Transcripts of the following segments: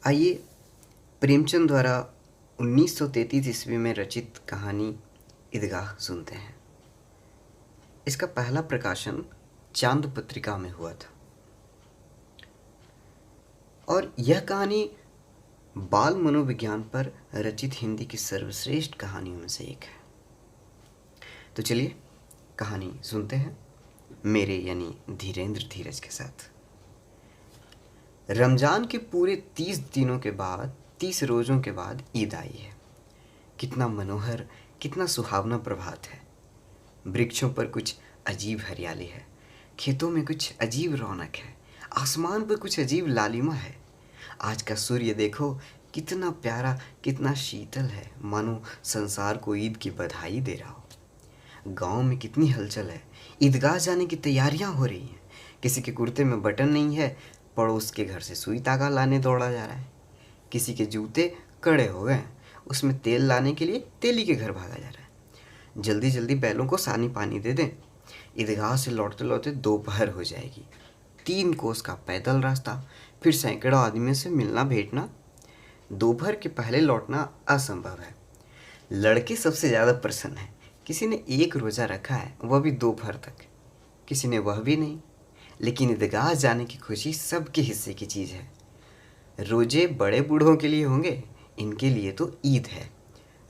आइए प्रेमचंद द्वारा 1933 ईस्वी में रचित कहानी ईदगाह सुनते हैं। इसका पहला प्रकाशन चांद पत्रिका में हुआ था और यह कहानी बाल मनोविज्ञान पर रचित हिंदी की सर्वश्रेष्ठ कहानियों में से एक है। तो चलिए कहानी सुनते हैं मेरे यानी धीरेन्द्र धीरज के साथ। रमज़ान के पूरे 30 दिनों के बाद 30 रोज़ों के बाद ईद आई है। कितना मनोहर, कितना सुहावना प्रभात है। वृक्षों पर कुछ अजीब हरियाली है, खेतों में कुछ अजीब रौनक है, आसमान पर कुछ अजीब लालिमा है। आज का सूर्य देखो कितना प्यारा, कितना शीतल है, मानो संसार को ईद की बधाई दे रहा हो। गांव में कितनी हलचल है, ईदगाह जाने की तैयारियां हो रही हैं। किसी के कुर्ते में बटन नहीं है, पड़ोस के घर से सुई तागा लाने दौड़ा जा रहा है। किसी के जूते कड़े हो गए, उसमें तेल लाने के लिए तेली के घर भागा जा रहा है। जल्दी जल्दी बैलों को सानी पानी दे दें, ईदगाह से लौटते लौटते दोपहर हो जाएगी। 3 कोस का पैदल रास्ता, फिर सैकड़ों आदमियों से मिलना भेंटना। दोपहर के पहले लौटना असंभव है। लड़के सबसे ज़्यादा प्रसन्न हैं। किसी ने 1 रोज़ा रखा है, वह भी दोपहर तक। किसी ने वह भी नहीं। लेकिन ईदगाह जाने की खुशी सबके हिस्से की चीज़ है। रोजे बड़े बूढ़ों के लिए होंगे, इनके लिए तो ईद है।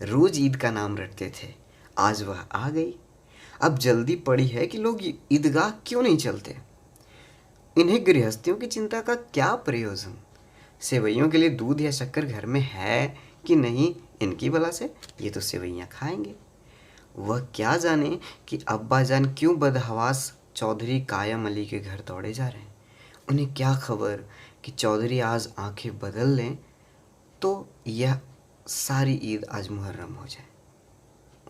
रोज़ ईद का नाम रटते थे, आज वह आ गई। अब जल्दी पड़ी है कि लोग ईदगाह क्यों नहीं चलते। इन्हें गृहस्थियों की चिंता का क्या प्रयोजन। सेवैयों के लिए दूध या शक्कर घर में है कि नहीं, इनकी भला से, ये तो सेवैयाँ खाएंगे। वह क्या जाने कि अब्बा जान क्यों बदहवास चौधरी कायम अली के घर दौड़े जा रहे हैं। उन्हें क्या खबर कि चौधरी आज आंखें बदल लें तो यह सारी ईद आज मुहर्रम हो जाए।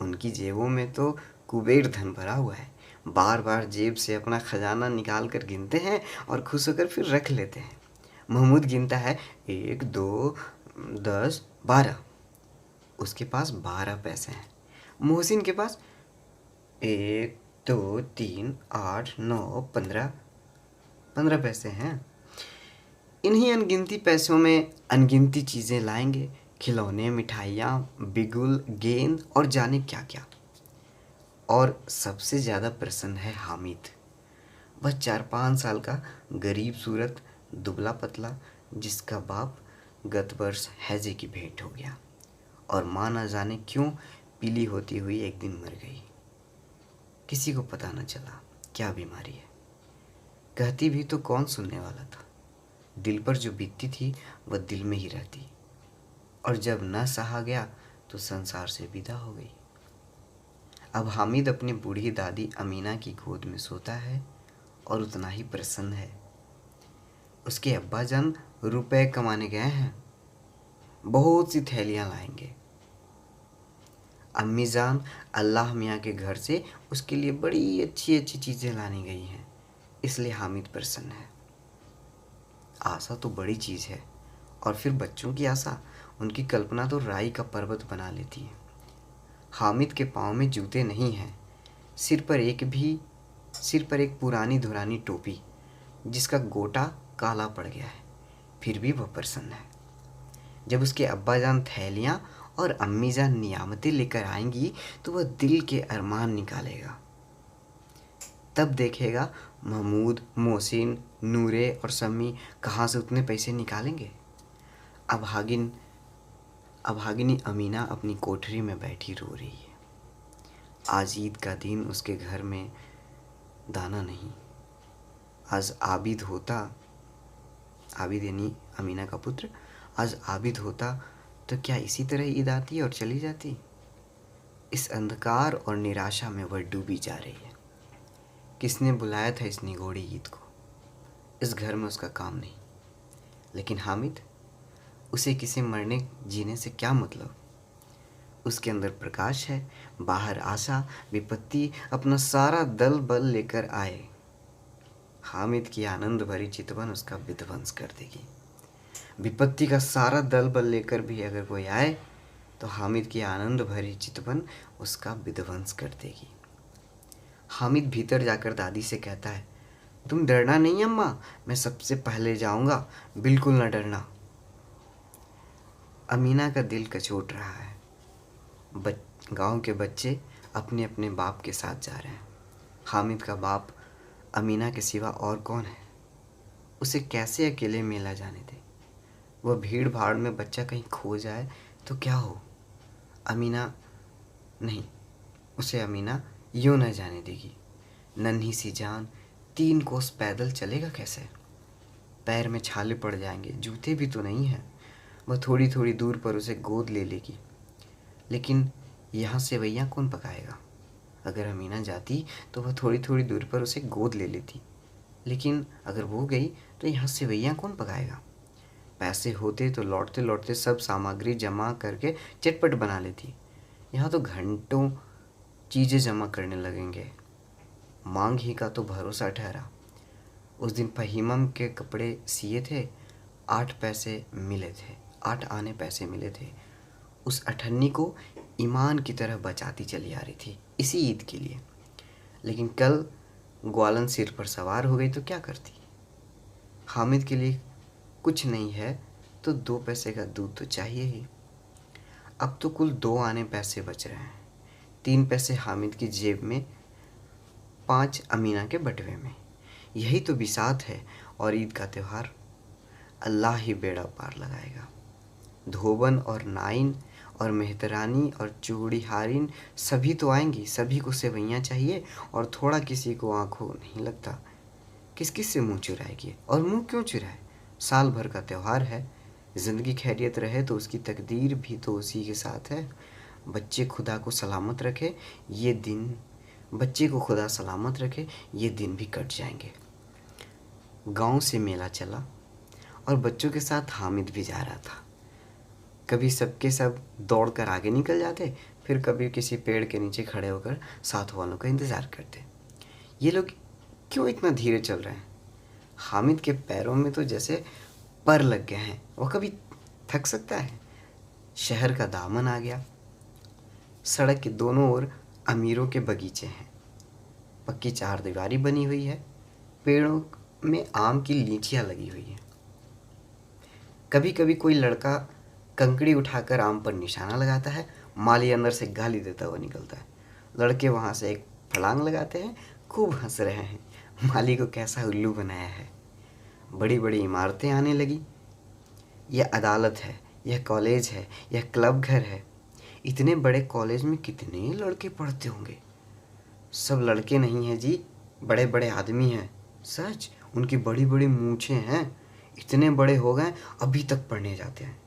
उनकी जेबों में तो कुबेर धन भरा हुआ है। बार बार जेब से अपना खजाना निकाल कर गिनते हैं और खुश होकर फिर रख लेते हैं। महमूद गिनता है 1 2 10 12। उसके पास 12 पैसे हैं। मोहसिन के पास 1 2 3 8 9 15 पैसे हैं। इन्हीं अनगिनती पैसों में अनगिनती चीज़ें लाएंगे, खिलौने, मिठाइयाँ, बिगुल, गेंद और जाने क्या क्या। और सबसे ज़्यादा प्रसन्न है हामिद। वह 4-5 साल का गरीब सूरत, दुबला पतला, जिसका बाप गत वर्ष हैजे की भेंट हो गया और माँ न जाने क्यों पीली होती हुई एक दिन मर गई। किसी को पता न चला क्या बीमारी है। कहती भी तो कौन सुनने वाला था। दिल पर जो बीतती थी वह दिल में ही रहती, और जब न सहा गया तो संसार से विदा हो गई। अब हामिद अपनी बूढ़ी दादी अमीना की गोद में सोता है और उतना ही प्रसन्न है। उसके अब्बा जान रुपए कमाने गए हैं, बहुत सी थैलियां लाएंगे। अम्मी जान अल्लाह मियाँ के घर से उसके लिए बड़ी अच्छी अच्छी चीज़ें लानी गई हैं, इसलिए हामिद प्रसन्न है। आशा तो बड़ी चीज़ है, और फिर बच्चों की आशा, उनकी कल्पना तो राई का पर्वत बना लेती है। हामिद के पाँव में जूते नहीं हैं, सिर पर एक पुरानी धुरानी टोपी जिसका गोटा काला पड़ गया है, फिर भी वह प्रसन्न है। जब उसके अब्बा जान थैलियाँ और अम्मी जान नियामतें लेकर आएंगी तो वह दिल के अरमान निकालेगा। तब देखेगा महमूद, मोहसिन, नूरे और सम्मी कहाँ से उतने पैसे निकालेंगे। अभागिनी अमीना अपनी कोठरी में बैठी रो रही है। आज ईद का दिन उसके घर में दाना नहीं। आज आबिद यानी अमीना का पुत्र, आज आबिद होता तो क्या इसी तरह ईद आती और चली जाती। इस अंधकार और निराशा में वह डूबी जा रही है। किसने बुलाया था इस निगोड़ी ईद को। इस घर में उसका काम नहीं। लेकिन हामिद, उसे किसी मरने जीने से क्या मतलब। उसके अंदर प्रकाश है, बाहर आशा। विपत्ति अपना सारा दल बल लेकर आए, हामिद की आनंद भरी चितवन उसका विध्वंस कर देगी। विपत्ति का सारा दल बल लेकर भी अगर कोई आए तो हामिद की आनंद भरी चितवन उसका विध्वंस कर देगी। हामिद भीतर जाकर दादी से कहता है, तुम डरना नहीं अम्मा, मैं सबसे पहले जाऊंगा, बिल्कुल न डरना। अमीना का दिल कचोट रहा है। गांव के बच्चे अपने अपने बाप के साथ जा रहे हैं। हामिद का बाप अमीना के सिवा और कौन है? उसे कैसे अकेले मेला जाने दे? वह भीड़ भाड़ में बच्चा कहीं खो जाए तो क्या हो? अमीना नहीं, उसे अमीना यूं न जाने देगी। नन्ही सी जान 3 कोस पैदल चलेगा कैसे? पैर में छाले पड़ जाएंगे, जूते भी तो नहीं हैं। वह थोड़ी थोड़ी दूर पर उसे गोद ले लेगी। लेकिन यहाँ सेवैयाँ कौन पकाएगा? अगर अमीना जाती तो वह थोड़ी थोड़ी दूर पर उसे गोद ले लेती, लेकिन अगर वो गई तो यहाँ सेवैयाँ कौन पकाएगा? पैसे होते तो लौटते लौटते सब सामग्री जमा करके चटपट बना लेती। यहाँ तो घंटों चीज़ें जमा करने लगेंगे। मांग ही का तो भरोसा ठहरा। उस दिन फहीमम के कपड़े सिए थे, 8 पैसे मिले थे, 8 आने पैसे मिले थे। उस अठन्नी को ईमान की तरह बचाती चली आ रही थी इसी ईद के लिए। लेकिन कल ग्वालन सिर पर सवार हो गई तो क्या करती? हामिद के लिए कुछ नहीं है तो 2 पैसे का दूध तो चाहिए ही। अब तो कुल 2 आने पैसे बच रहे हैं। 3 पैसे हामिद की जेब में, 5 अमीना के बटुए में। यही तो बिसात है। और ईद का त्यौहार अल्लाह ही बेड़ा पार लगाएगा। धोबन और नाइन और मेहतरानी और चूड़ीहारिन सभी तो आएंगी। सभी को सेवैयाँ चाहिए और थोड़ा किसी को आंखों नहीं लगता। किस किस से मुंह चुराएगी? और मुंह क्यों चुराए? साल भर का त्यौहार है। ज़िंदगी खैरियत रहे तो उसकी तकदीर भी तो उसी के साथ है। बच्चे को खुदा सलामत रखे ये दिन भी कट जाएंगे। गांव से मेला चला और बच्चों के साथ हामिद भी जा रहा था। कभी सबके सब दौड़कर आगे निकल जाते, फिर कभी किसी पेड़ के नीचे खड़े होकर साथ वालों का इंतज़ार करते। ये लोग क्यों इतना धीरे चल रहे हैं? हामिद के पैरों में तो जैसे पर लग गए हैं। वो कभी थक सकता है? शहर का दामन आ गया। सड़क के दोनों ओर अमीरों के बगीचे हैं। पक्की चारदीवारी बनी हुई है। पेड़ों में आम की लीचियाँ लगी हुई हैं। कभी कभी कोई लड़का कंकड़ी उठाकर आम पर निशाना लगाता है। माली अंदर से गाली देता हुआ निकलता है। लड़के वहाँ से एक फलांग लगाते हैं, खूब हंस रहे हैं। माली को कैसा उल्लू बनाया है। बड़ी बड़ी इमारतें आने लगी। यह अदालत है, यह कॉलेज है, यह क्लब घर है। इतने बड़े कॉलेज में कितने लड़के पढ़ते होंगे? सब लड़के नहीं हैं जी, बड़े बड़े आदमी हैं। सच, उनकी बड़ी बड़ी मूछें हैं। इतने बड़े हो गए अभी तक पढ़ने जाते हैं।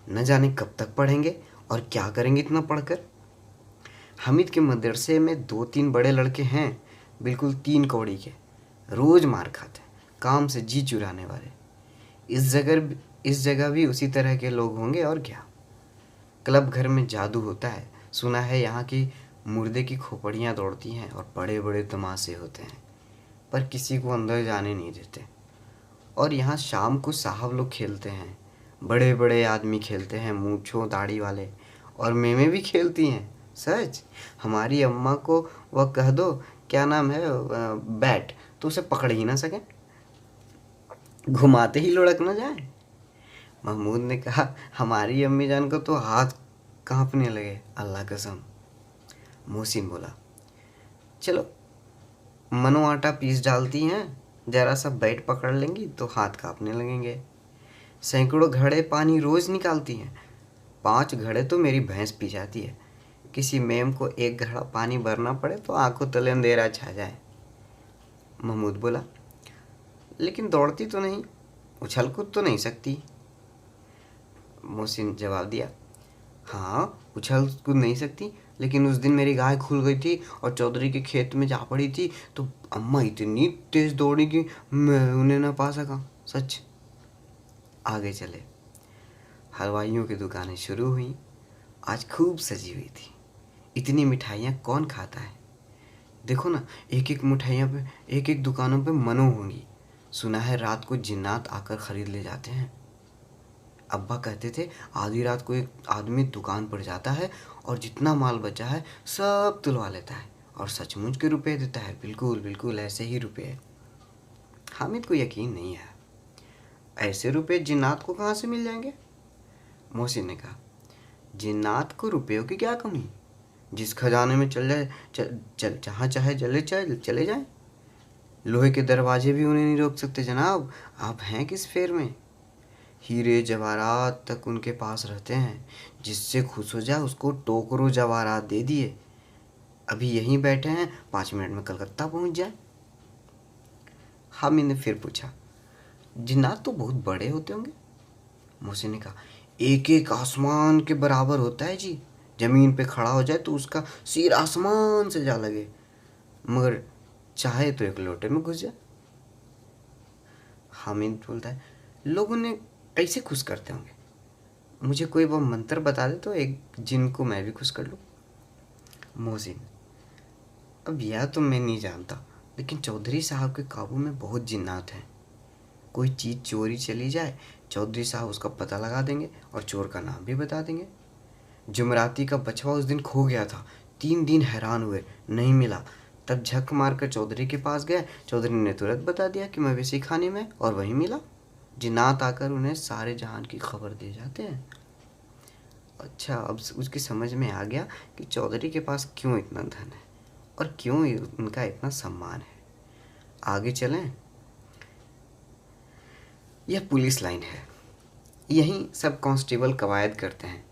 न जाने कब तक पढ़ेंगे और क्या करेंगे इतना पढ़कर। हामिद के मदरसे में 2-3 बड़े लड़के हैं, बिल्कुल 3 कौड़ी के। रोज़ मार खाते हैं, काम से जी चुराने वाले। इस जगह भी उसी तरह के लोग होंगे और क्या। क्लब घर में जादू होता है। सुना है यहाँ की मुर्दे की खोपड़ियाँ दौड़ती हैं और बड़े बड़े तमाशे होते हैं, पर किसी को अंदर जाने नहीं देते। और यहाँ शाम को साहब लोग खेलते हैं। बड़े बड़े आदमी खेलते हैं, मूंछों दाढ़ी वाले। और मेमें भी खेलती हैं। सच, हमारी अम्मा को वह कह दो क्या नाम है बैट, तो उसे पकड़ ही ना सकें, घुमाते ही लुढ़क ना जाए। महमूद ने कहा, हमारी अम्मी जान को तो हाथ कांपने लगे, अल्लाह कसम। मोहसिन बोला, चलो मनो आटा पीस डालती हैं, जरा सा बैट पकड़ लेंगी तो हाथ कांपने लगेंगे। सैकड़ों घड़े पानी रोज़ निकालती हैं। 5 घड़े तो मेरी भैंस पी जाती है। किसी मेम को 1 घड़ा पानी भरना पड़े तो आंखों तले अंधेरा छा जाए। महमूद बोला, लेकिन दौड़ती तो नहीं, उछल कूद तो नहीं सकती। मोहसिन जवाब दिया, हाँ उछल कूद नहीं सकती, लेकिन उस दिन मेरी गाय खुल गई थी और चौधरी के खेत में जा पड़ी थी तो अम्मा इतनी तेज दौड़ी कि मैं उन्हें ना पा सका। सच। आगे चले। हलवाइयों की दुकानें शुरू हुई। आज खूब सजी हुई थी। इतनी मिठाइयाँ कौन खाता है? देखो ना, एक एक मिठाइयाँ पे, एक एक दुकानों पे मनो होंगी। सुना है रात को जिन्नात आकर खरीद ले जाते हैं। अब्बा कहते थे आधी रात को एक आदमी दुकान पर जाता है और जितना माल बचा है सब तुलवा लेता है और सचमुच के रुपए देता है। बिल्कुल बिल्कुल ऐसे ही रुपए। हामिद को यकीन नहीं है। ऐसे रुपए जिन्नात को कहाँ से मिल जाएंगे? मोहसिन ने कहा, जिन्नात को रुपयों की क्या कमी, जिस खजाने में चल जाए जहाँ चाहे चले जाए। लोहे के दरवाजे भी उन्हें नहीं रोक सकते जनाब, आप हैं किस फेर में। हीरे जवाहरात तक उनके पास रहते हैं, जिससे खुश हो जाए उसको टोकरों जवाहरात दे दिए। अभी यहीं बैठे हैं, 5 मिनट में कलकत्ता पहुंच जाए। हामिद ने फिर पूछा, जिन्नात तो बहुत बड़े होते होंगे। मोहसिन ने कहा, एक एक आसमान के बराबर होता है जी। जमीन पे खड़ा हो जाए तो उसका सिर आसमान से जा लगे, मगर चाहे तो एक लोटे में घुस जाए। हामिद बोलता है, लोग उन्हें कैसे खुश करते होंगे, मुझे कोई वो मंत्र बता दे तो एक जिन को मैं भी खुश कर लूँ। मोहसिन, अब यह तो मैं नहीं जानता, लेकिन चौधरी साहब के काबू में बहुत जिन्नात हैं। कोई चीज़ चोरी चली जाए, चौधरी साहब उसका पता लगा देंगे और चोर का नाम भी बता देंगे। जुमराती का बछवा उस दिन खो गया था, 3 दिन हैरान हुए, नहीं मिला। तब झक मारकर चौधरी के पास गया, चौधरी ने तुरंत बता दिया कि मवेशी खाने में, और वहीं मिला। जिन्नात आकर उन्हें सारे जहान की खबर दे जाते हैं। अच्छा, अब उसकी समझ में आ गया कि चौधरी के पास क्यों इतना धन है और क्यों उनका इतना सम्मान है। आगे चलें। यह पुलिस लाइन है, यहीं सब कांस्टेबल कवायद करते हैं।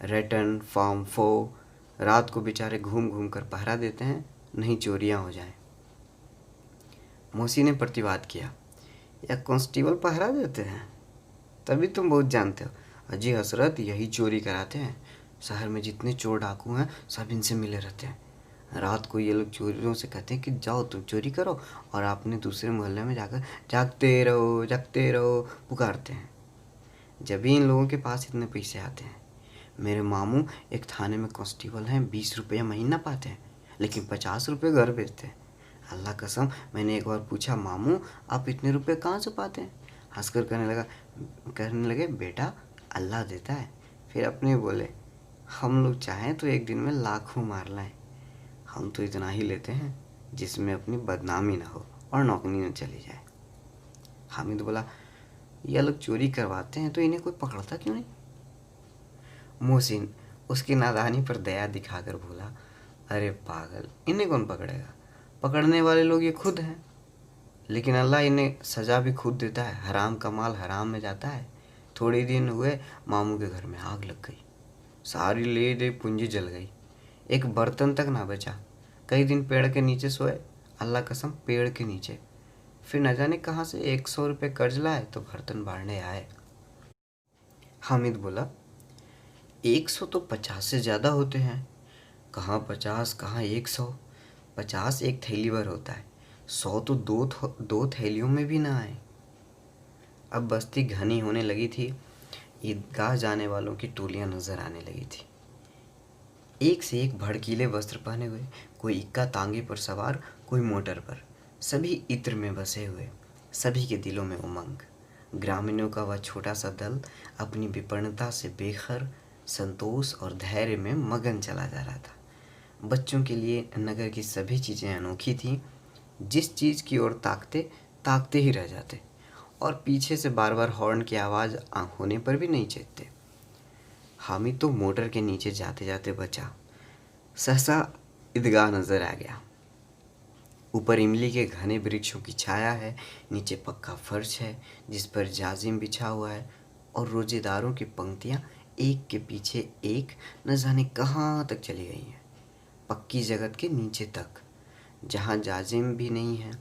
रेटन फार्म फो रात को बेचारे घूम घूम कर पहरा देते हैं, नहीं चोरियां हो जाएं। मौसी ने प्रतिवाद किया, यह कांस्टेबल पहरा देते हैं, तभी तुम बहुत जानते हो। अजी हसरत, यही चोरी कराते हैं। शहर में जितने चोर डाकू हैं सब इनसे मिले रहते हैं। रात को ये लोग चोरियों से कहते हैं कि जाओ तुम चोरी करो, और आपने दूसरे मोहल्ले में जाकर जागते रहो पुकारते हैं। जब भी इन लोगों के पास इतने पैसे आते हैं। मेरे मामू एक थाने में कांस्टेबल हैं, 20 रुपये महीना पाते हैं, लेकिन 50 रुपये घर भेजते हैं। अल्लाह कसम, मैंने एक बार पूछा, मामू आप इतने रुपये कहाँ से पाते हैं? हंसकर कहने लगे, बेटा अल्लाह देता है। फिर अपने बोले, हम लोग चाहें तो एक दिन में लाखों मार लाएं, हम तो इतना ही लेते हैं जिसमें अपनी बदनामी ना हो और नौकरी न चली जाए। हामिद बोला, यह लोग चोरी करवाते हैं तो इन्हें कोई पकड़ता क्यों नहीं? मोहसिन उसकी नादानी पर दया दिखाकर बोला, अरे पागल, इन्हें कौन पकड़ेगा? पकड़ने वाले लोग ये खुद हैं, लेकिन अल्लाह इन्हें सज़ा भी खुद देता है। हराम का माल हराम में जाता है। थोड़े दिन हुए मामू के घर में आग लग गई, सारी ले दे पूंजी जल गई, एक बर्तन तक ना बचा। कई दिन पेड़ के नीचे सोए, अल्लाह कसम पेड़ के नीचे। फिर न जाने कहाँ से 100 रुपये कर्ज लाए तो बर्तन बांटने आए। हामिद बोला, 100 तो 50 से ज़्यादा होते हैं। कहाँ 50, कहाँ 100। 50 एक थैली भर होता है, 100 तो दो थैलियों में भी ना आए। अब बस्ती घनी होने लगी थी, ईदगाह जाने वालों की टोलियां नजर आने लगी थी, एक से एक भड़कीले वस्त्र पहने हुए, कोई इक्का तांगे पर सवार, कोई मोटर पर, सभी इत्र में बसे हुए, सभी के दिलों में उमंग। ग्रामीणों का वह छोटा सा दल अपनी विपन्नता से बेखर, संतोष और धैर्य में मगन चला जा रहा था। बच्चों के लिए नगर की सभी चीज़ें अनोखी थीं, जिस चीज़ की ओर ताकते ताकते ही रह जाते, और पीछे से बार बार हॉर्न की आवाज़ होने पर भी नहीं चेतते। हामिद तो मोटर के नीचे जाते जाते बचा, सहसा ईदगाह नज़र आ गया। ऊपर इमली के घने वृक्षों की छाया है, नीचे पक्का फर्श है जिस पर जाजिम बिछा हुआ है, और रोजेदारों की पंक्तियाँ एक के पीछे एक न जाने कहाँ तक चली गई हैं, पक्की जगत के नीचे तक, जहाँ जाजिम भी नहीं है।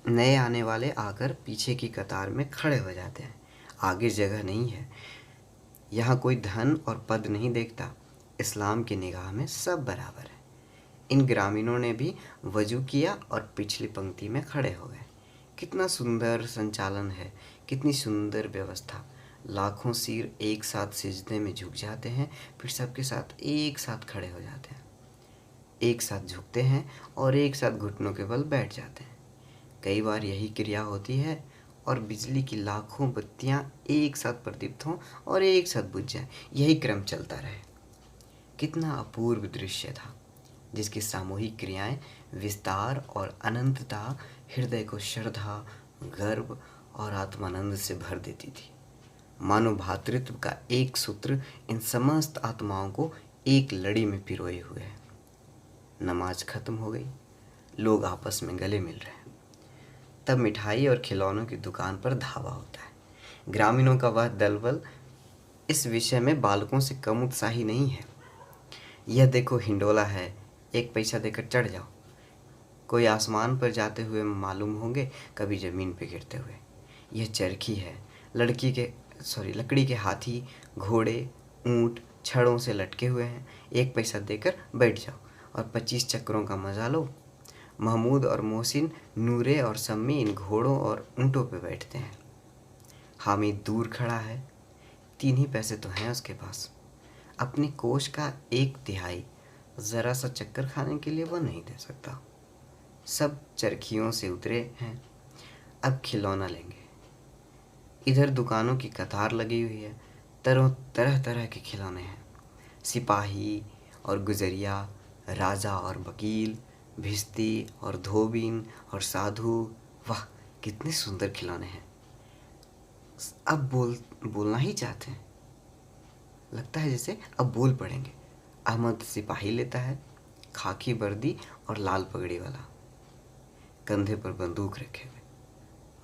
नए आने वाले आकर पीछे की कतार में खड़े हो जाते हैं। आगे जगह नहीं है। यहाँ कोई धन और पद नहीं देखता, इस्लाम की निगाह में सब बराबर है। इन ग्रामीणों ने भी वजू किया और पिछली पंक्ति में खड़े हो गए। कितना सुंदर संचालन है, कितनी सुंदर व्यवस्था। लाखों सिर एक साथ सिजदे में झुक जाते हैं, फिर सबके साथ एक साथ खड़े हो जाते हैं, एक साथ झुकते हैं और एक साथ घुटनों के बल बैठ जाते हैं। कई बार यही क्रिया होती है और बिजली की लाखों बत्तियां एक साथ प्रदीप्त हों और एक साथ बुझ जाएं, यही क्रम चलता रहे। कितना अपूर्व दृश्य था, जिसकी सामूहिक क्रियाएं, विस्तार और अनंतता हृदय को श्रद्धा, गर्व और आत्मानंद से भर देती थी। मानो भातृत्व का एक सूत्र इन समस्त आत्माओं को एक लड़ी में पिरोए हुए है। नमाज खत्म हो गई, लोग आपस में गले मिल रहे हैं। तब मिठाई और खिलौनों की दुकान पर धावा होता है। ग्रामीणों का वह दलबल इस विषय में बालकों से कम उत्साही नहीं है। यह देखो हिंडोला है, 1 पैसा देकर चढ़ जाओ। कोई आसमान पर जाते हुए मालूम होंगे, कभी ज़मीन पर गिरते हुए। यह चरखी है, लकड़ी के हाथी, घोड़े, ऊंट छड़ों से लटके हुए हैं। 1 पैसा देकर बैठ जाओ और 25 चक्करों का मजा लो। महमूद और मोहसिन, नूरे और सम्मी इन घोड़ों और ऊँटों पर बैठते हैं। हामिद दूर खड़ा है, 3 ही पैसे तो हैं उसके पास। अपने कोष का 1/3 ज़रा सा चक्कर खाने के लिए वह नहीं दे सकता। सब चरखियों से उतरे हैं, अब खिलौना लेंगे। इधर दुकानों की कतार लगी हुई है, तरह तरह के खिलौने हैं। सिपाही और गुजरिया, राजा और वकील, भिश्ती और धोबिन और साधु। वाह, कितने सुंदर खिलौने हैं। अब बोलना ही चाहते हैं, लगता है जैसे अब बोल पड़ेंगे। अहमद सिपाही लेता है, खाकी वर्दी और लाल पगड़ी वाला, कंधे पर बंदूक रखे हुए।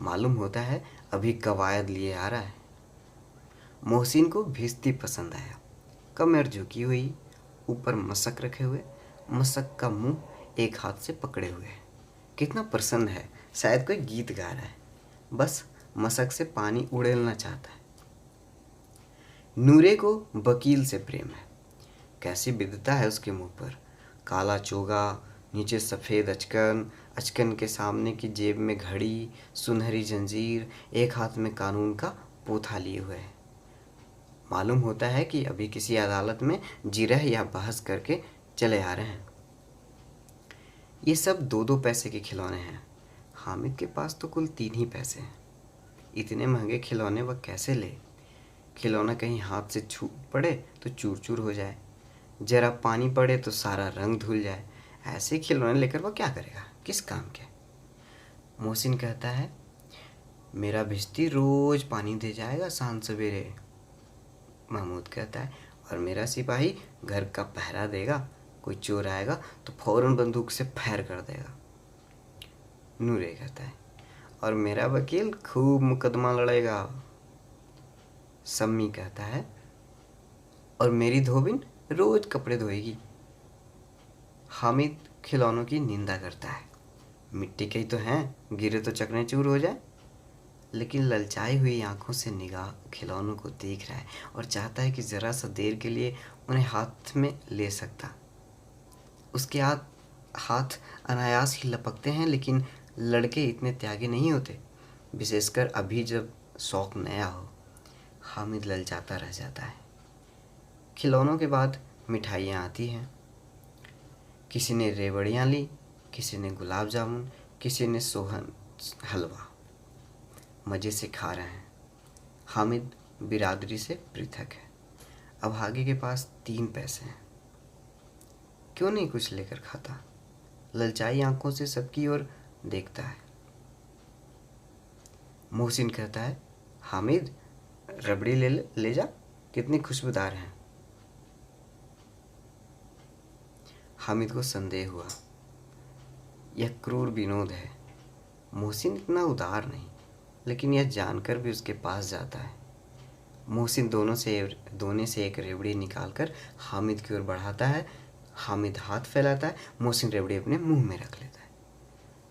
मालूम होता है अभी कवायद लिए आ रहा है। मोहसिन को भिश्ती पसंद आया, कमर झुकी हुई, ऊपर मशक रखे हुए, मशक का मुंह एक हाथ से पकड़े हुए है। कितना प्रसन्न है, शायद कोई गीत गा रहा है, बस मशक से पानी उड़ेलना चाहता है। नूरे को वकील से प्रेम है। कैसी विधता है उसके मुंह पर, काला चोगा, नीचे सफ़ेद अचकन, अचकन के सामने की जेब में घड़ी, सुनहरी जंजीर, एक हाथ में कानून का पोथा लिए हुए है। मालूम होता है कि अभी किसी अदालत में जिरह या बहस करके चले आ रहे हैं। ये सब 2-2 पैसे के खिलौने हैं। हामिद के पास तो कुल 3 ही पैसे हैं। इतने महंगे खिलौने वह कैसे ले? खिलौना कहीं हाथ से छूट पड़े तो चूर चूर हो जाए, जरा पानी पड़े तो सारा रंग धुल जाए। ऐसे खिलौने लेकर वह क्या करेगा, किस काम के? मोहसिन कहता है, मेरा भिश्ती रोज पानी दे जाएगा शाम सवेरे। महमूद कहता है, और मेरा सिपाही घर का पहरा देगा, कोई चोर आएगा तो फौरन बंदूक से फायर कर देगा। नूरे कहता है, और मेरा वकील खूब मुकदमा लड़ेगा। सम्मी कहता है, और मेरी धोबिन रोज कपड़े धोएगी। हामिद खिलौनों की निंदा करता है, मिट्टी के ही तो हैं, गिरे तो चकनाचूर हो जाए। लेकिन ललचाई हुई आंखों से निगाह खिलौनों को देख रहा है और चाहता है कि ज़रा सा देर के लिए उन्हें हाथ में ले सकता। उसके हाथ अनायास ही लपकते हैं, लेकिन लड़के इतने त्यागी नहीं होते, विशेषकर अभी जब शौक़ नया हो। हामिद ललचाता रह जाता है। खिलौनों के बाद मिठाइयाँ आती हैं। किसी ने रेवड़ियाँ ली, किसी ने गुलाब जामुन, किसी ने सोहन हलवा। मज़े से खा रहे हैं। हामिद बिरादरी से पृथक है। अभागे के पास 3 पैसे हैं, क्यों नहीं कुछ लेकर खाता? ललचाई आंखों से सबकी ओर देखता है। मोहसिन कहता है, हामिद रबड़ी ले जा, कितनी खुशबूदार हैं। हामिद को संदेह हुआ, यह क्रूर विनोद है। मोहसिन इतना उदार नहीं, लेकिन यह जानकर भी उसके पास जाता है। मोहसिन दोने से एक रेवड़ी निकालकर हामिद की ओर बढ़ाता है। हामिद हाथ फैलाता है, मोहसिन रेवड़ी अपने मुंह में रख लेता है।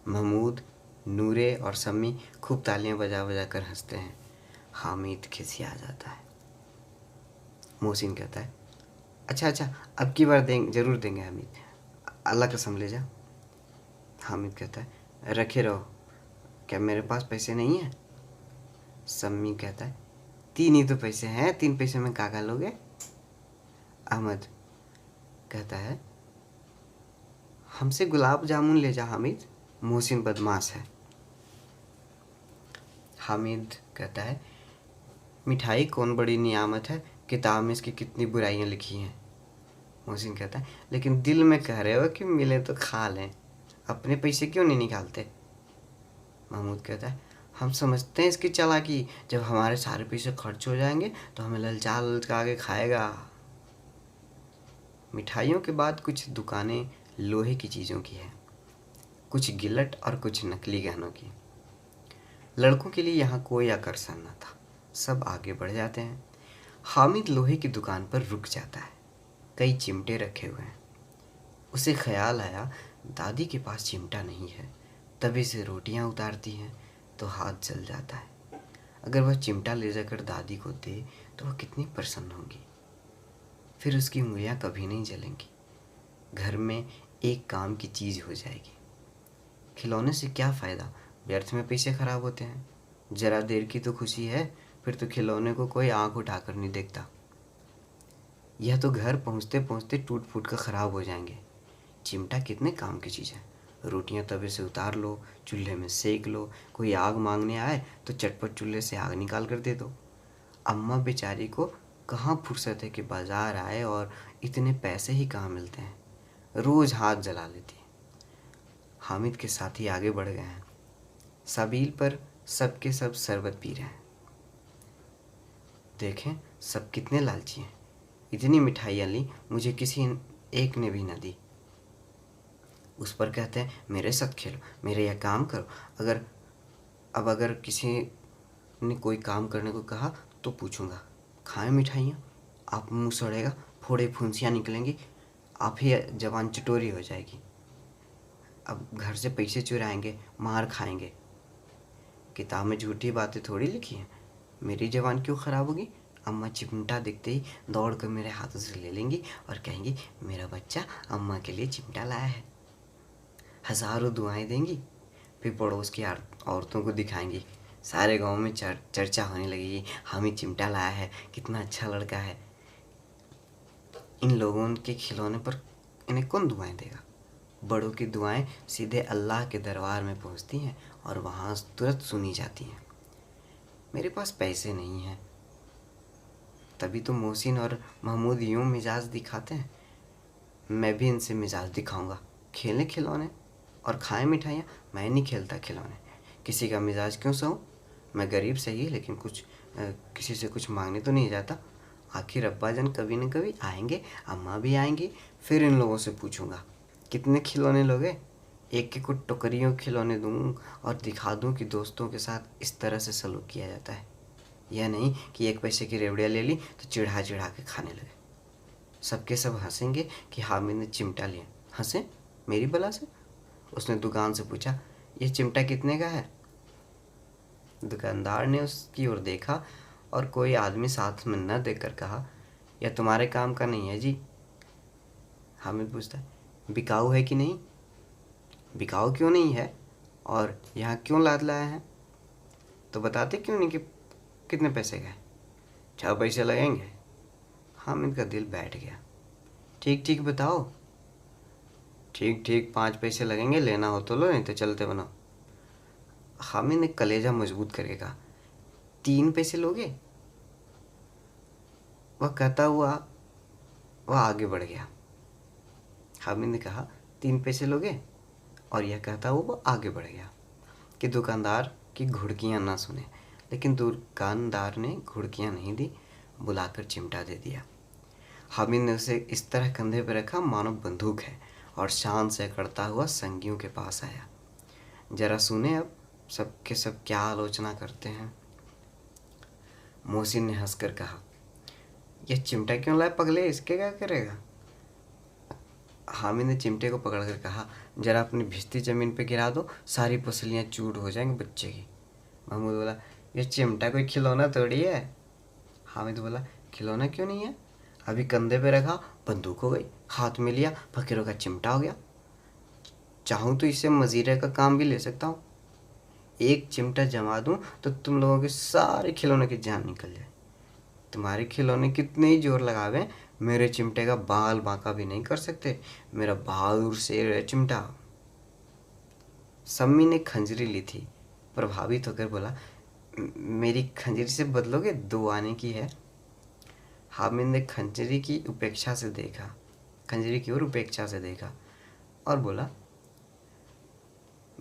महमूद, नूरे और सम्मी खूब तालियां बजा बजा कर हंसते हैं। हामिद खिसिया जाता है। मोहसिन कहता है, अच्छा, अब की बार ज़रूर देंगे हामिद, अल्लाह कसम ले जा। हामिद कहता है, रखे रहो, क्या मेरे पास पैसे नहीं हैं? सम्मी कहता है, 3 ही तो पैसे हैं, 3 पैसे में क्या लोगे? अहमद कहता है, हमसे गुलाब जामुन ले जा हामिद, मोहसिन बदमाश है। हामिद कहता है, मिठाई कौन बड़ी नियामत है, किताब में इसकी कितनी बुराइयां लिखी हैं। मोहसिन कहता है, लेकिन दिल में कह रहे हो कि मिले तो खा लें, अपने पैसे क्यों नहीं निकालते? महमूद कहता है, हम समझते हैं इसकी चालाकी, जब हमारे सारे पैसे खर्च हो जाएंगे तो हमें ललचा ललचा के खाएगा। मिठाइयों के बाद कुछ दुकानें लोहे की चीज़ों की हैं, कुछ गिलट और कुछ नकली गहनों की। लड़कों के लिए यहाँ कोई आकर्षण न था, सब आगे बढ़ जाते हैं। हामिद लोहे की दुकान पर रुक जाता है। कई चिमटे रखे हुए हैं। उसे ख्याल आया, दादी के पास चिमटा नहीं है, तवे से रोटियां उतारती हैं तो हाथ जल जाता है। अगर वह चिमटा ले जाकर दादी को दे तो वह कितनी प्रसन्न होंगी। फिर उसकी उंगलियां कभी नहीं जलेंगी। घर में एक काम की चीज़ हो जाएगी। खिलौने से क्या फ़ायदा, व्यर्थ में पैसे खराब होते हैं। ज़रा देर की तो खुशी है, फिर तो खिलौने को कोई आंख उठाकर नहीं देखता। यह तो घर पहुंचते पहुंचते टूट फूट कर ख़राब हो जाएंगे। चिमटा कितने काम की चीज़ है। रोटियां तवे से उतार लो, चूल्हे में सेक लो, कोई आग मांगने आए तो चटपट चूल्हे से आग निकाल कर दे दो। अम्मा बेचारी को कहाँ फुर्सत है कि बाज़ार आए, और इतने पैसे ही कहाँ मिलते हैं। रोज़ हाथ जला लेती है। हामिद के साथी आगे बढ़ गए हैं। सबील पर सबके सब शरबत पी रहे हैं। देखें सब कितने लालची हैं। इतनी मिठाइयाँ ली, मुझे किसी एक ने भी न दी। उस पर कहते हैं मेरे साथ खेलो, मेरे यहाँ काम करो। अगर किसी ने कोई काम करने को कहा तो पूछूंगा, खाएं मिठाइयाँ? आप मुँह सड़ेगा, फोड़े फुंसियाँ निकलेंगी, आप ही जवान चटोरी हो जाएगी। अब घर से पैसे चुराएंगे, मार खाएंगे। किताब में झूठी बातें थोड़ी लिखी हैं। मेरी जवान क्यों ख़राब होगी? अम्मा चिमटा दिखते ही दौड़ कर मेरे हाथों से ले लेंगी और कहेंगी मेरा बच्चा अम्मा के लिए चिमटा लाया है। हज़ारों दुआएं देंगी, फिर पड़ोस की औरतों को दिखाएंगी। सारे गांव में चर्चा होने लगेगी, हामिद चिमटा लाया है, कितना अच्छा लड़का है। इन लोगों के खिलौने पर इन्हें कौन दुआएं देगा? बड़ों की दुआएं सीधे अल्लाह के दरबार में पहुंचती हैं और वहाँ तुरंत सुनी जाती हैं। मेरे पास पैसे नहीं हैं, तभी तो मोहसिन और महमूद यूँ मिजाज दिखाते हैं। मैं भी इनसे मिजाज दिखाऊंगा। खेलें खिलौने और खाएं मिठाइयाँ। मैं नहीं खेलता खिलौने, किसी का मिजाज क्यों सहूँ। मैं गरीब सही, लेकिन किसी से कुछ मांगने तो नहीं जाता। आखिर अब्बा जान कभी न कभी आएंगे, अम्मा भी आएंगी, फिर इन लोगों से पूछूंगा कितने खिलौने लोगे। एक एक को टोकरियों खिलौने दूँ और दिखा दूँ कि दोस्तों के साथ इस तरह से सलूक किया जाता है। यह नहीं कि 1 पैसे की रेवड़ियाँ ले ली तो चिढ़ा चिढ़ा के खाने लगे। सबके सब हंसेंगे कि हामिद ने चिमटा लिया। हंसे मेरी बला से। उसने दुकान से पूछा, ये चिमटा कितने का है? दुकानदार ने उसकी ओर देखा और कोई आदमी साथ में न देखकर कहा, यह तुम्हारे काम का नहीं है जी। हामिद पूछता, बिकाऊ है कि नहीं? बिकाऊ क्यों नहीं है, और यहाँ क्यों लाद लाया है? तो बताते क्यों नहीं कि कितने पैसे का है? 6 पैसे लगेंगे। हामिद का दिल बैठ गया। ठीक ठीक बताओ। ठीक ठीक 5 पैसे लगेंगे, लेना हो तो लो, नहीं तो चलते बनो। हामिद ने कलेजा मजबूत करके कहा, 3 पैसे लोगे? वह कहता हुआ वह आगे बढ़ गया। हामिद ने कहा, 3 पैसे लोगे? और यह कहता हुआ वह आगे बढ़ गया कि दुकानदार की घुड़कियाँ ना सुने। लेकिन दुकानदार ने घुड़कियाँ नहीं दी, बुलाकर चिमटा दे दिया। हामिद ने उसे इस तरह कंधे पर रखा मानो बंदूक है, और शान से करता हुआ संगियों के पास आया। जरा सुने अब सबके सब क्या आलोचना करते हैं। मोहसिन ने हंसकर कहा, यह चिमटा क्यों लाए पगले, इसके क्या करेगा? हामिद ने चिमटे को पकड़कर कहा, जरा अपनी भिश्ती ज़मीन पे गिरा दो, सारी पसलियाँ चूर हो जाएंगी बच्चे की। महमूद बोला, यह चिमटा कोई खिलौना थोड़ी है। हामिद बोला, खिलौना क्यों नहीं है? अभी कंधे पे रखा, बंदूक हो गई, हाथ में लिया, फकीरों का चिमटा हो गया। चाहूँ तो इससे मजीरे का काम भी ले सकता हूँ। एक चिमटा जमा दूँ तो तुम लोगों के सारे खिलौने की जान निकल जाए। तुम्हारे खिलौने कितने ही जोर लगावे, मेरे चिमटे का बाल बांका भी नहीं कर सकते। मेरा बहादुर शेर है चिमटा। सम्मी ने खंजरी ली थी, प्रभावित होकर बोला, मेरी खंजरी से बदलोगे? 2 आने की है। हामिद ने खंजरी की ओर उपेक्षा से देखा और बोला,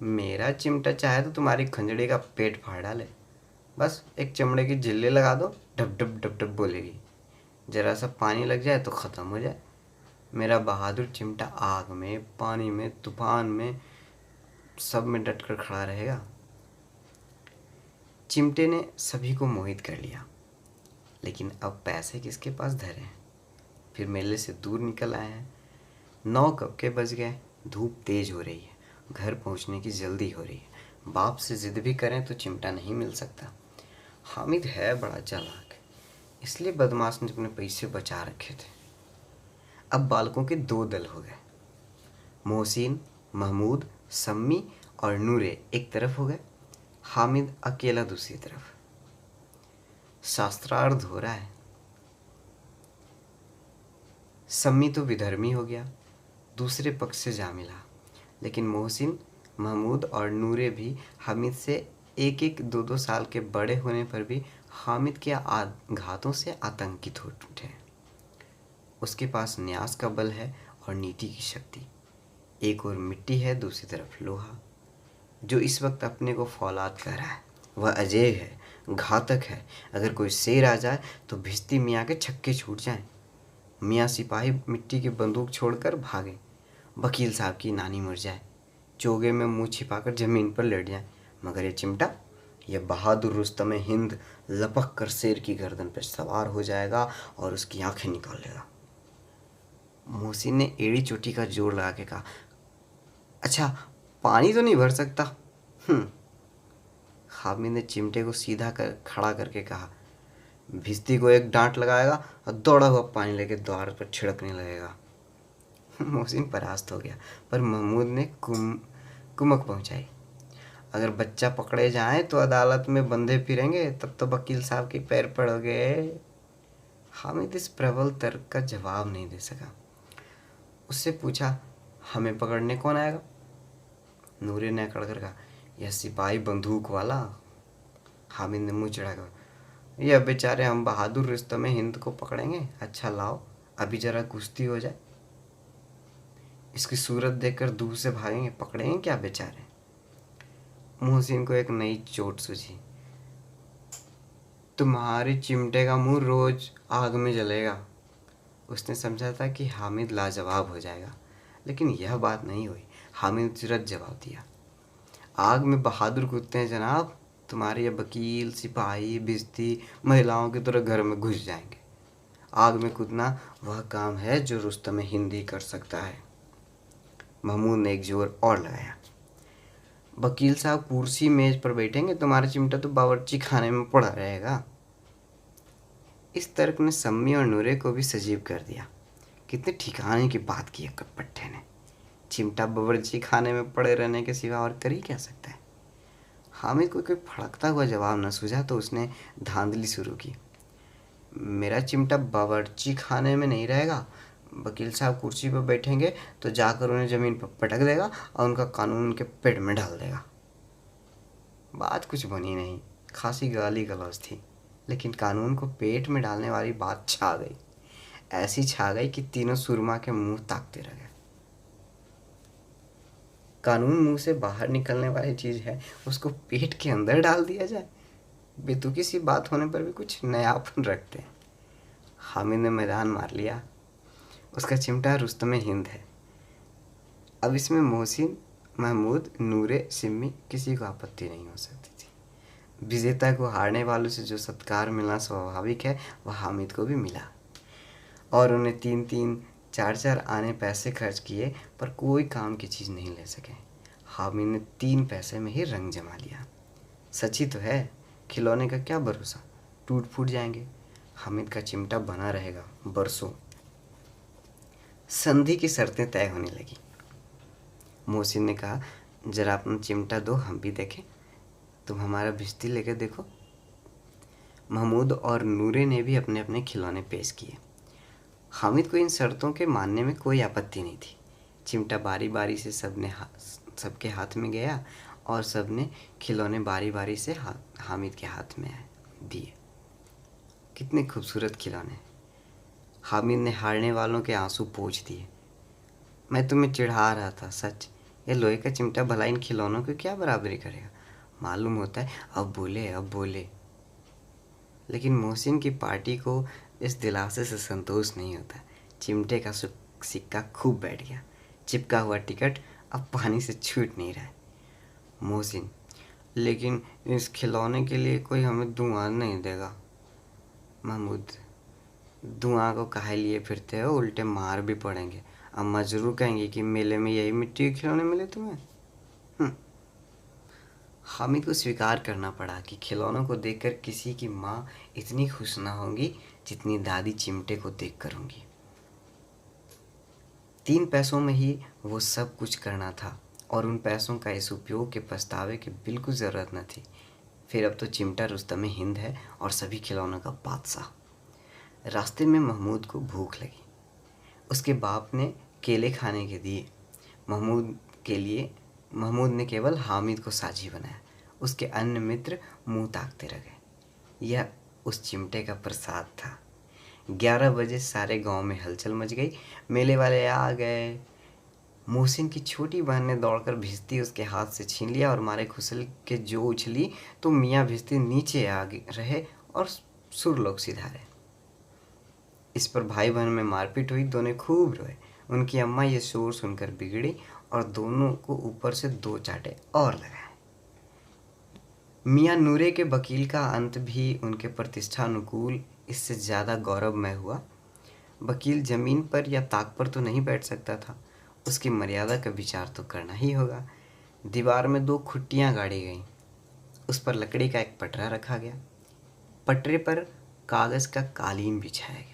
मेरा चिमटा चाहे तो तुम्हारी खंजड़ी का पेट फाड़ डाले, बस एक चमड़े की झिल्ली लगा दो, डब डब डब डब बोलेगी। जरा सा पानी लग जाए तो ख़त्म हो जाए। मेरा बहादुर चिमटा आग में, पानी में, तूफान में, सब में डट कर खड़ा रहेगा। चिमटे ने सभी को मोहित कर लिया, लेकिन अब पैसे किसके पास धरे हैं। फिर मेले से दूर निकल आए हैं। 9 कब के बज गए, धूप तेज हो रही है, घर पहुंचने की जल्दी हो रही है। बाप से जिद भी करें तो चिमटा नहीं मिल सकता। हामिद है बड़ा चालाक, इसलिए बदमाश ने अपने पैसे बचा रखे थे। अब बालकों के 2 दल हो गए। मोहसिन, महमूद, सम्मी और नूरे एक तरफ हो गए, हामिद अकेला दूसरी तरफ। शास्त्रार्थ हो रहा है। सम्मी तो विधर्मी हो गया, दूसरे पक्ष से जा मिला, लेकिन मोहसिन, महमूद और नूरे भी हामिद से 1-1, 2-2 साल के बड़े होने पर भी हामिद के घातों से आतंकित हो उठे। उसके पास न्यास का बल है और नीति की शक्ति। एक और मिट्टी है, दूसरी तरफ लोहा। जो इस वक्त अपने को फौलाद कर रहा है वह अजय है, घातक है। अगर कोई शेर आ जाए तो भिश्ती मियाँ के छक्के छूट जाएं। मियाँ सिपाही मिट्टी की बंदूक छोड़कर भागे, वकील साहब की नानी मर जाए, चोगे में मुंह छिपाकर जमीन पर लेट जाए, मगर ये चिमटा, यह बहादुर रुस्तम हिंद लपक कर शेर की गर्दन पर सवार हो जाएगा और उसकी आंखें निकाल लेगा। मोहसिन ने एड़ी चोटी का जोर लगा के कहा, अच्छा पानी तो नहीं भर सकता। हामिद ने चिमटे को सीधा कर खड़ा करके कहा, भिश्ती को एक डांट लगाएगा और दौड़ा हुआ पानी लेके द्वार पर छिड़कने लगेगा। मोहसिन परास्त हो गया, पर महमूद ने कुमक पहुंचाई, अगर बच्चा पकड़े जाए तो अदालत में बंधे फिरेंगे, तब तो वकील साहब के पैर पड़ोगे। हामिद इस प्रबल तर्क का जवाब नहीं दे सका। उससे पूछा, हमें पकड़ने कौन आएगा? नूरे ने अकड़ कर कहा, यह सिपाही बंदूक वाला। हामिद ने मुंह चढ़ाकर, यह बेचारे हम बहादुर रुस्तम हिंद को पकड़ेंगे। अच्छा लाओ, अभी जरा कुश्ती हो जाए, इसकी सूरत देखकर दूर से भागेंगे, पकड़ेंगे क्या बेचारे। मोहसिन को एक नई चोट सूझी, तुम्हारे चिमटे का मुंह रोज आग में जलेगा। उसने समझा था कि हामिद लाजवाब हो जाएगा, लेकिन यह बात नहीं हुई। हामिद ने तुरंत जवाब दिया, आग में बहादुर कूदते हैं जनाब, तुम्हारे ये वकील, सिपाही, भिश्ती महिलाओं की तरह घर में घुस जाएंगे। आग में कूदना वह काम है जो रुस्तम हिंद ही कर सकता है। महमूद ने एक जोर और लगाया, वकील साहब कुर्सी मेज पर बैठेंगे, तुम्हारा चिमटा तो बावर्ची खाने में पड़ा रहेगा। इस तर्क ने सम्मी और नूरे को भी सजीव कर दिया। कितने ठिकाने की बात की है कटपट्टे ने। चिमटा बावर्ची खाने में पड़े रहने के सिवा और कर ही क्या सकता है। हामिद को कोई फड़कता हुआ जवाब न सूझा तो उसने धांधली शुरू की, मेरा चिमटा बावर्ची खाने में नहीं रहेगा, वकील साहब कुर्सी पर बैठेंगे तो जाकर उन्हें ज़मीन पर पटक देगा और उनका कानून उनके पेट में डाल देगा। बात कुछ बनी नहीं, खासी गाली गलौज थी, लेकिन कानून को पेट में डालने वाली बात छा गई। ऐसी छा गई कि तीनों सुरमा के मुंह ताकते रह गए। कानून मुंह से बाहर निकलने वाली चीज़ है, उसको पेट के अंदर डाल दिया जाए। बेतुकी सी बात होने पर भी कुछ नयापन रखते हैं। हामिद ने मैदान मार लिया, उसका चिमटा रुस्तम हिंद है। अब इसमें मोहसिन, महमूद, नूरे, सिम्मी किसी को आपत्ति नहीं हो सकती थी। विजेता को हारने वालों से जो सत्कार मिलना स्वाभाविक है वह हामिद को भी मिला, और उन्हें 3-3, 4-4 आने पैसे खर्च किए पर कोई काम की चीज़ नहीं ले सके। हामिद ने 3 पैसे में ही रंग जमा लिया। सच ही तो है, खिलौने का क्या भरोसा, टूट फूट जाएंगे। हामिद का चिमटा बना रहेगा बरसों। संधि की शर्तें तय होने लगी। मोहसिन ने कहा, जरा अपना चिमटा दो, हम भी देखें। तुम हमारा भिश्ती लेकर देखो। महमूद और नूरे ने भी अपने अपने खिलौने पेश किए। हामिद को इन शर्तों के मानने में कोई आपत्ति नहीं थी। चिमटा बारी बारी से सबके हाथ में गया और सबने खिलौने बारी बारी से हामिद के हाथ में दिए। कितने खूबसूरत खिलौने। हामिद ने हारने वालों के आंसू पोंछ दिए। मैं तुम्हें चिढ़ा रहा था सच, ये लोहे का चिमटा भला इन खिलौनों की क्या बराबरी करेगा। मालूम होता है अब बोले। लेकिन मोहसिन की पार्टी को इस दिलासे से संतोष नहीं होता। चिमटे का सिक्का खूब बैठ गया। चिपका हुआ टिकट अब पानी से छूट नहीं रहा है। मोहसिन, लेकिन इस खिलौने के लिए कोई हमें धुआं नहीं देगा। महमूद, धुआं को काहे लिए फिरते हो, उल्टे मार भी पड़ेंगे। अम्मा जरूर कहेंगी कि मेले में यही मिट्टी के खिलौने मिले तुम्हें। हामिद को स्वीकार करना पड़ा कि खिलौनों को देखकर किसी की माँ इतनी खुश ना होंगी जितनी दादी चिमटे को देखकर होंगी। 3 पैसों में ही वो सब कुछ करना था और उन पैसों का इस उपयोग के पछतावे की बिल्कुल ज़रूरत न थी। फिर अब तो चिमटा रुस्तम हिंद है और सभी खिलौनों का बादशाह। रास्ते में महमूद को भूख लगी। उसके बाप ने केले खाने के दिए। महमूद ने केवल हामिद को साझी बनाया। उसके अन्य मित्र मुंह ताकते रह गए। यह उस चिमटे का प्रसाद था। 11 बजे सारे गांव में हलचल मच गई। मेले वाले आ गए। मोहसिन की छोटी बहन ने दौड़कर भिश्ती उसके हाथ से छीन लिया और मारे खुसल के जो उछली तो मियाँ भिश्ती नीचे आ रहे और सुरलोक सिधारे। इस पर भाई बहन में मारपीट हुई। दोनों खूब रोए। उनकी अम्मा ये शोर सुनकर बिगड़ी और दोनों को ऊपर से 2 चाटे और लगाए। मियाँ नूरे के वकील का अंत भी उनके प्रतिष्ठा अनुकूल इससे ज़्यादा गौरवमय हुआ। वकील जमीन पर या ताक पर तो नहीं बैठ सकता था। उसकी मर्यादा का विचार तो करना ही होगा। दीवार में 2 खुट्टियाँ गाड़ी गईं। उस पर लकड़ी का एक पटरा रखा गया। पटरे पर कागज़ का कालीन बिछाया गया।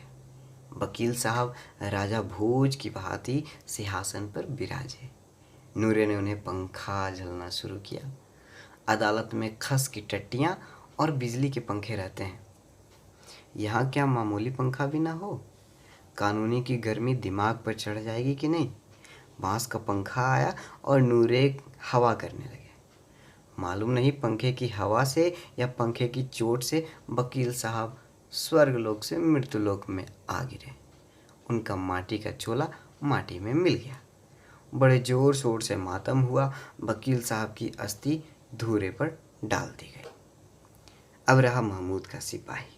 वकील साहब राजा भोज की भांति सिंहासन पर विराजे। नूरे ने उन्हें पंखा झलना शुरू किया। अदालत में खस की टट्टियाँ और बिजली के पंखे रहते हैं। यहाँ क्या मामूली पंखा भी ना हो? कानूनी की गर्मी दिमाग पर चढ़ जाएगी कि नहीं। बांस का पंखा आया और नूरे हवा करने लगे। मालूम नहीं पंखे की हवा से या पंखे की चोट से वकील साहब स्वर्गलोक से मृत्युलोक में आ गिरे। उनका माटी का चोला माटी में मिल गया। बड़े जोर शोर से मातम हुआ। वकील साहब की अस्थि धूरे पर डाल दी गई। अब रहा महमूद का सिपाही।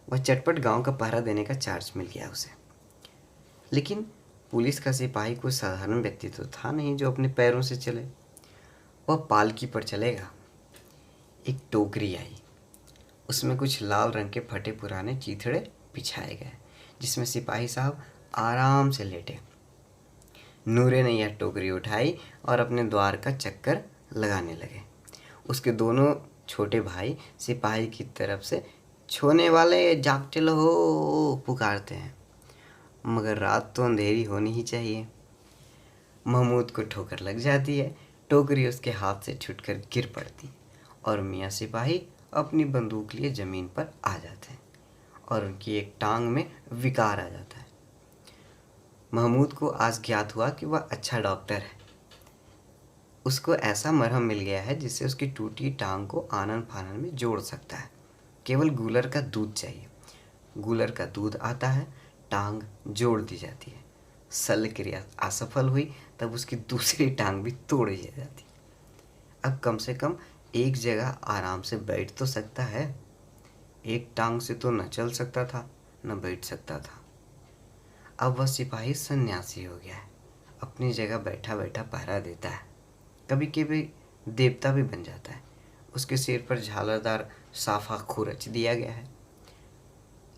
वह चटपट गांव का पहरा देने का चार्ज मिल गया उसे। लेकिन पुलिस का सिपाही कोई साधारण व्यक्ति तो था नहीं जो अपने पैरों से चले। वह पालकी पर चलेगा। एक टोकरी आई। उसमें कुछ लाल रंग के फटे पुराने चीथड़े बिछाए गए जिसमें सिपाही साहब आराम से लेटे। नूरे ने यह टोकरी उठाई और अपने द्वार का चक्कर लगाने लगे। उसके दोनों छोटे भाई सिपाही की तरफ से छोने वाले जागते हो पुकारते हैं, मगर रात तो अंधेरी होनी ही चाहिए। महमूद को ठोकर लग जाती है। टोकरी उसके हाथ से छूटकर गिर पड़ती और मियाँ सिपाही अपनी बंदूक लिए ज़मीन पर आ जाते हैं और उनकी एक टांग में विकार आ जाता है। महमूद को आज ज्ञात हुआ कि वह अच्छा डॉक्टर है। उसको ऐसा मरहम मिल गया है जिससे उसकी टूटी टांग को आनन फानन में जोड़ सकता है। केवल गूलर का दूध चाहिए। गूलर का दूध आता है, टांग जोड़ दी जाती है। शल्य क्रिया असफल हुई तब उसकी दूसरी टांग भी तोड़ दी जाती। अब कम से कम एक जगह आराम से बैठ तो सकता है। एक टांग से तो न चल सकता था न बैठ सकता था। अब वह सिपाही सन्यासी हो गया है। अपनी जगह बैठा बैठा पहरा देता है। कभी कभी देवता भी बन जाता है। उसके सिर पर झालरदार साफा खुरच दिया गया है।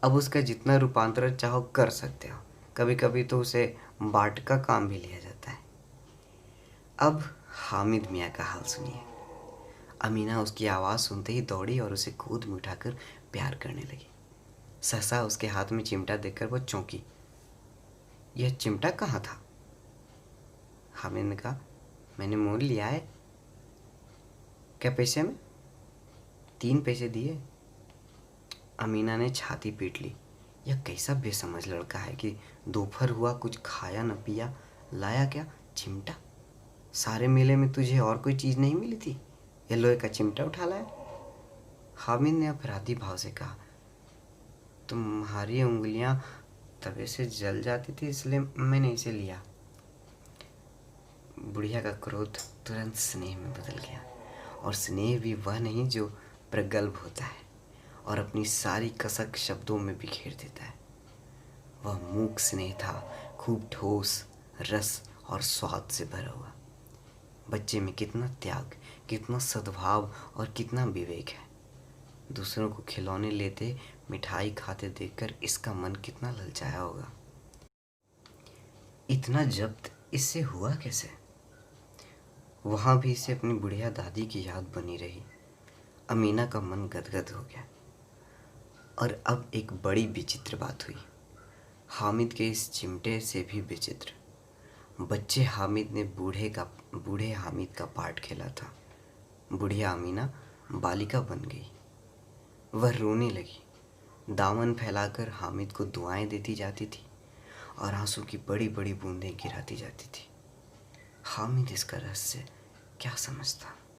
अब उसका जितना रूपांतरण चाहो कर सकते हो। कभी कभी तो उसे बाट का काम भी लिया जाता है। अब हामिद मियाँ का हाल सुनिए। अमीना उसकी आवाज़ सुनते ही दौड़ी और उसे गोद में उठाकर प्यार करने लगी। सहसा उसके हाथ में चिमटा देखकर वो चौंकी। यह चिमटा कहाँ था? हामिद ने कहा, मैंने मोल लिया है। क्या पैसे में? 3 पैसे दिए। अमीना ने छाती पीट ली। यह कैसा बेसमझ लड़का है कि दोपहर हुआ कुछ खाया न पिया, लाया क्या? चिमटा। सारे मेले में तुझे और कोई चीज़ नहीं मिली थी, ये लोहे का चिमटा उठा लाया। हामिद ने अपराधी भाव से कहा, तुम्हारी उंगलियां तवे से जल जाती थी इसलिए मैंने इसे लिया। बुढ़िया का क्रोध तुरंत स्नेह में बदल गया। और स्नेह भी वह नहीं जो प्रगल्भ होता है और अपनी सारी कसक शब्दों में बिखेर देता है। वह मूक स्नेह था, खूब ठोस, रस और स्वाद से भरा हुआ। बच्चे में कितना त्याग, कितना सद्भाव और कितना विवेक है। दूसरों को खिलौने लेते, मिठाई खाते देखकर इसका मन कितना ललचाया होगा। इतना जब्त इससे हुआ कैसे? वहाँ भी इसे अपनी बुढ़िया दादी की याद बनी रही। अमीना का मन गदगद हो गया। और अब एक बड़ी विचित्र बात हुई। हामिद के इस चिमटे से भी विचित्र। बच्चे हामिद ने बूढ़े हामिद का पार्ट खेला था। बुढ़िया अमीना बालिका बन गई। वह रोने लगी, दामन फैलाकर हामिद को दुआएं देती जाती थी और आंसू की बड़ी बड़ी बूंदें गिराती जाती थी। हामिद इसका रहस्य क्या समझता?